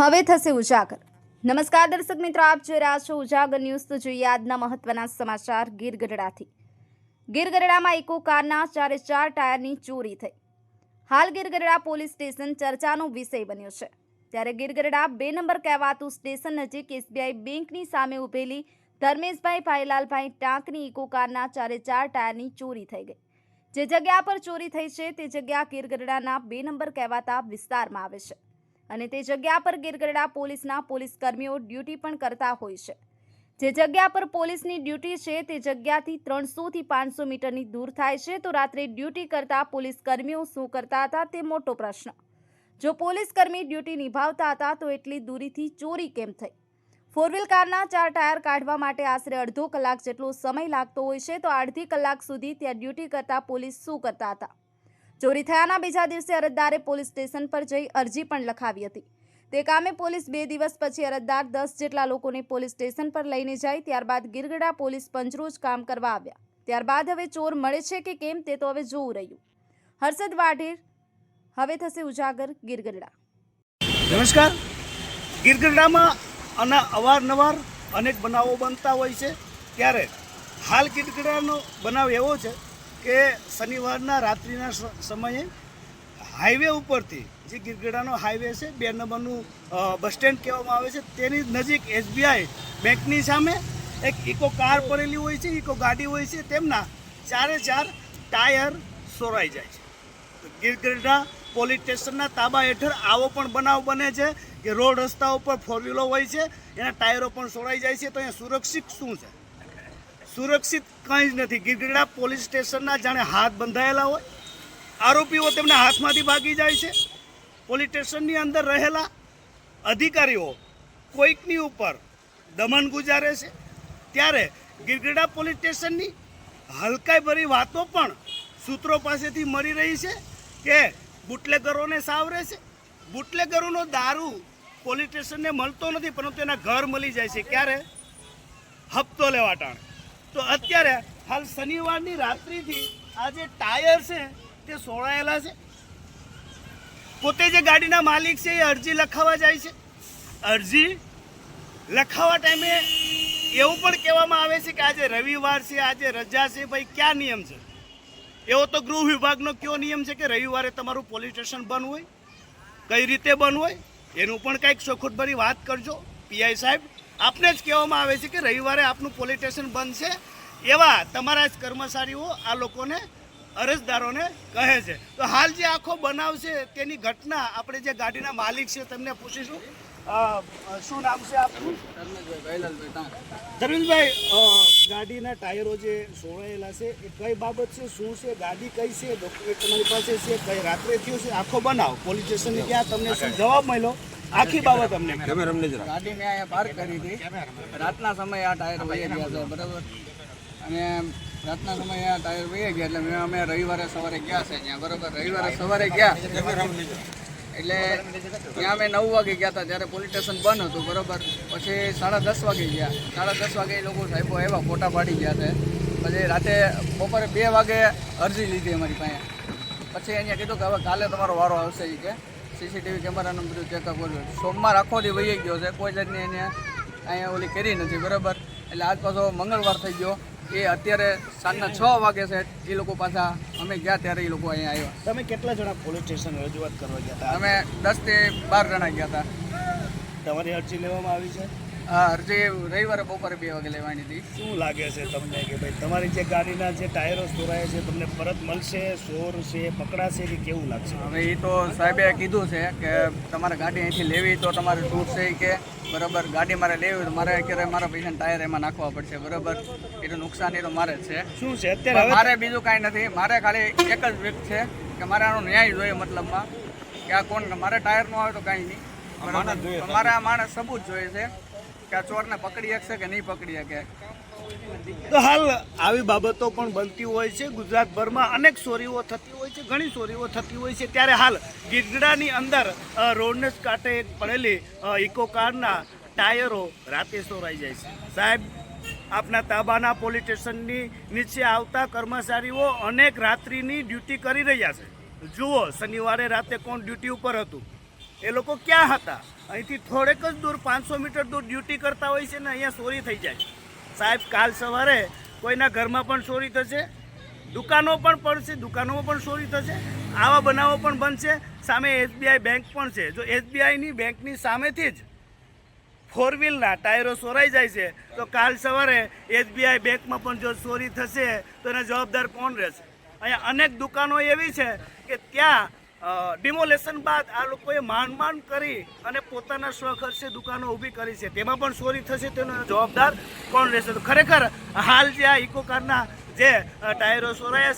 હવે થશે ઉજાગર। નમસ્કાર દર્શક મિત્રો, આપ જોઈ રહ્યા છો ઉજાગર ન્યૂઝ। તો જોઈએ આજના મહત્વના સમાચાર ગીર ગઢડાથી। ગીર ગઢડામાં ઇકો કારના 4 ટાયરની ચોરી થઈ। હાલ ગીર ગઢડા પોલીસ સ્ટેશન ચર્ચાનો વિષય બન્યો છે। ત્યારે ગીર ગઢડા 2 નંબર કહેવાતું સ્ટેશન નજીક એસબીઆઈ બેંકની સામે ઉભેલી ધર્મેશભાઈ ભાઈલાલભાઈ ટાંકની ઇકો કારના 4 ટાયરની ચોરી થઈ ગઈ। જે જગ્યા પર ચોરી થઈ છે તે જગ્યા ગીર ગઢડાના 2 નંબર કહેવાતા વિસ્તારમાં આવે છે અને તે જગ્યા પર ગીર ગઢડા પોલીસના પોલીસ કર્મીઓ ડ્યુટી પણ કરતા હોય છે। જે જગ્યા પર પોલીસની ડ્યુટી છે તે જગ્યાથી 300 થી 500 મીટરની દૂર થાય છે। તો રાત્રે ડ્યુટી કરતા પોલીસ કર્મીઓ શું કરતા હતા તે મોટો પ્રશ્ન। જો પોલીસ કર્મી ડ્યુટી નિભાવતા હતા તો એટલી દૂરીથી ચોરી કેમ થઈ? 4 વ્હીલ કારના 4 ટાયર કાઢવા માટે આશરે અડધો કલાક જેટલો સમય લાગતો હોય છે, તો અડધી કલાક સુધી ત્યાં ડ્યુટી કરતા પોલીસ શું કરતા હતા? ચોરી થયાના બીજા દિવસે અરજદારે પોલીસ સ્ટેશન પર જઈ અરજી પણ લખાવી હતી। તે કામે પોલીસ 2 દિવસ પછી અરજદાર 10 જેટલા લોકોને પોલીસ સ્ટેશન પર લઈને જાય। ત્યારબાદ ગીર ગઢડા પોલીસ પંચરોજ કામ કરવા આવ્યા। ત્યારબાદ હવે ચોર મળે છે કે કેમ તે તો હવે જોવું રહ્યું। હર્ષદ વાઢેર, હવે થશે ઉજાગર ગીર ગઢડા। નમસ્કાર। ગીર ગઢડામાં અવારનવાર અનેક બનાવો બનતા હોય છે, ત્યારે હાલ ગીર ગઢડાનો બનાવ એવો છે કે શનિવારના રાત્રિના સમયે હાઈવે ઉપરથી, જે ગીર ગઢડાનો હાઈવે છે, 2 નંબરનું બસ સ્ટેન્ડ કહેવામાં આવે છે, તેની નજીક એસબીઆઈ બેંકની સામે એક ઇકો કાર પડેલી હોય છે, ઇકો ગાડી હોય છે, તેમના 4 ટાયર ચોરાઈ જાય છે। ગીર ગઢડા પોલીસ સ્ટેશનના તાબા હેઠળ આવો પણ બનાવ બને છે કે રોડ રસ્તા ઉપર 4 વ્હીલો હોય છે, એના ટાયરો પણ ચોરાઈ જાય છે। તો અહીંયા સુરક્ષિત શું છે? સુરક્ષિત કંઈ જ નથી। ગીર ગઢડા પોલીસ સ્ટેશનના જાણે હાથ બંધાયેલા હોય, આરોપીઓ તેમના હાથમાંથી ભાગી જાય છે। પોલીસ સ્ટેશનની અંદર રહેલા અધિકારીઓ કોઈકની ઉપર દમન ગુજારે છે, ત્યારે ગીર ગઢડા પોલીસ સ્ટેશનની હલકાઈભરી વાતો પણ સૂત્રો પાસેથી મળી રહી છે કે બુટલેગરોને સાવરે છે। બુટલેગરોનો દારૂ પોલીસ સ્ટેશનને મળતો નથી, પરંતુ એના ઘર મળી જાય છે। ક્યારે? હપ્તો લેવા ટાણે। તો અત્યારે હાલ શનિવારની રાત્રિથી આ જે ટાયર છે તે સોળાયેલા છે। પોતે જે ગાડીના માલિક છે એ અરજી લખાવવા જાય છે। અરજી લખાવવા ટાઈમે એવું પણ કહેવામાં આવે છે કે આજે રવિવાર છે, આજે રજા છે। ભાઈ, ક્યાં નિયમ છે? એવો તો ગૃહ વિભાગનો કયો નિયમ છે કે રવિવારે તમારું પોલીસ સ્ટેશન બંધ હોય? કઈ રીતે બંધ હોય એનું પણ કંઈક ચોખવટભરી વાત કરજો પીઆઈ સાહેબ। આપને જ કહેવામાં આવે છે કે રવિવારે આપનું પોલીસ સ્ટેશન બંધ છે, એવા તમારા જ કર્મચારીઓ આ લોકોને, અરજદારોને કહે છે। તો હાલ જે આખો બનાવ છે તેની ઘટના આપણે જે ગાડીના માલિક છે તેમને પૂછીશું। શું નામ છે આપનું? ધર્મેશભાઈ, ગાડીના ટાયરો જે સોળાયેલા છે એ કઈ બાબત છે? શું છે? ગાડી કઈ છે? ડોક્યુમેન્ટ તમારી પાસે છે? કઈ રાત્રે થયું છે આખો બનાવ? પોલીસ સ્ટેશનની ગયા, તમને શું જવાબ મળ્યો? આખી બાબત અમને ગાડી મેં અહીંયા પાર્ક કરી હતી। રાતના સમયે આ ટાયર વહી ગયા છે, બરાબર? અને રાતના સમયે આ ટાયર વહી ગયા એટલે અમે રવિવારે સવારે ગયા છે ત્યાં, બરાબર? રવિવારે સવારે ગયા એટલે ત્યાં અમે 9 વાગે ગયા હતા, ત્યારે પોલીસ સ્ટેશન બંધ હતું, બરાબર? પછી 10:30 વાગે ગયા। 10:30 વાગે એ લોકો સાહેબો આવ્યા, ફોટા પાડી ગયા છે। પછી રાતે બપોરે 2 વાગે અરજી લીધી અમારી પાસે। પછી અહીંયા કીધું કે હવે કાલે તમારો વારો આવશે એ કે સીસીટીવી કેમેરાનું બધું ચેકઅપ કર્યું। સોમવાર આખો દી વહી ગયો છે, કોઈ જાતની એને અહીંયા ઓલી કરી નથી, બરાબર? એટલે આજ પાછો મંગળવાર થઈ ગયો। એ અત્યારે સાંજના 6 વાગે છે, એ લોકો પાછા અમે ગયા ત્યારે એ લોકો અહીંયા આવ્યા। તમે કેટલા જણા પોલીસ સ્ટેશન રજૂઆત કરવા ગયા હતા? અમે 10 થી 12 જણા ગયા હતા। તમારી અરજી લેવામાં આવી છે? હા, અરજી રવિવારે બપોરે 2 વાગે લેવાની હતી। શું લાગે છે તમને કે ભાઈ તમારી જે ગાડીના જે ટાયરો ચોરાયા છે તમને પરત મળશે? ચોર છે, પકડાશે કે કેવું લાગશે? હવે એ તો સાહેબે કીધું છે કે તમારે ગાડી અહીંથી લેવી તો તમારે છૂટ છે કે, બરાબર? ગાડી મારે લેવી તો મારે અત્યારે મારા પૈસાના ટાયર એમાં નાખવા પડશે, બરાબર? એ તો નુકસાન એ તો મારે જ છે। શું છે અત્યારે? મારે બીજું કાંઈ નથી, મારે ખાલી એક જ વ્યક્ત છે કે મારે આનો ન્યાય જોઈએ, મતલબમાં કે આ કોણ, મારે ટાયર ન આવે તો કાંઈ નહીં, બરાબર? મારે આ માણસ સબૂત જોઈએ છે કે આ ચોરને પકડી શકશે કે નહીં પકડી શકે। તો હાલ આવી બાબતો પણ બનતી હોય છે ગુજરાતભરમાં, અનેક ચોરીઓ થતી હોય છે, ઘણી ચોરીઓ થતી હોય છે। ત્યારે હાલ ગીર ગઢડાની અંદર રોડને જ કાંઠે પડેલી ઇકો કારના ટાયરો રાતે ચોરાઈ જાય છે। સાહેબ, આપના તાબાના પોલીસ સ્ટેશનની નીચે આવતા કર્મચારીઓ અનેક રાત્રિની ડ્યુટી કરી રહ્યા છે। જુઓ, શનિવારે રાતે કોણ ડ્યુટી ઉપર હતું? એ લોકો ક્યાં હતા? અહીંથી થોડેક જ દૂર 500 મીટર દૂર ડ્યુટી કરતા હોય છે ને અહીંયા ચોરી થઈ જાય. સાહેબ, કાલ સવારે કોઈના ઘરમાં પણ ચોરી થશે, દુકાનો પણ પડશે, દુકાનોમાં પણ ચોરી થશે. આવા બનાવો પણ બનશે. સામે SBI બેંક પણ છે. જો SBIની બેંકની સામેથી જ 4 વ્હીલના ટાયરો ચોરાઈ જાય છે તો કાલ સવારે SBI બેંકમાં પણ જો ચોરી થશે તો એના જવાબદાર કોણ રહેશે? અહીંયા અનેક દુકાનો એવી છે કે ત્યાં ડિમોલેશન બાદ આ લોકોએ માંડ કરી અને પોતાના સ્વખર્ચે દુકાનો ઊભી કરી છે, તેમાં પણ ચોરી થશે તેનો જવાબદાર કોણ રહેશે? તો ખરેખર હાલ જે આ ઇકો કારના જે ટાયરો ચોરાયા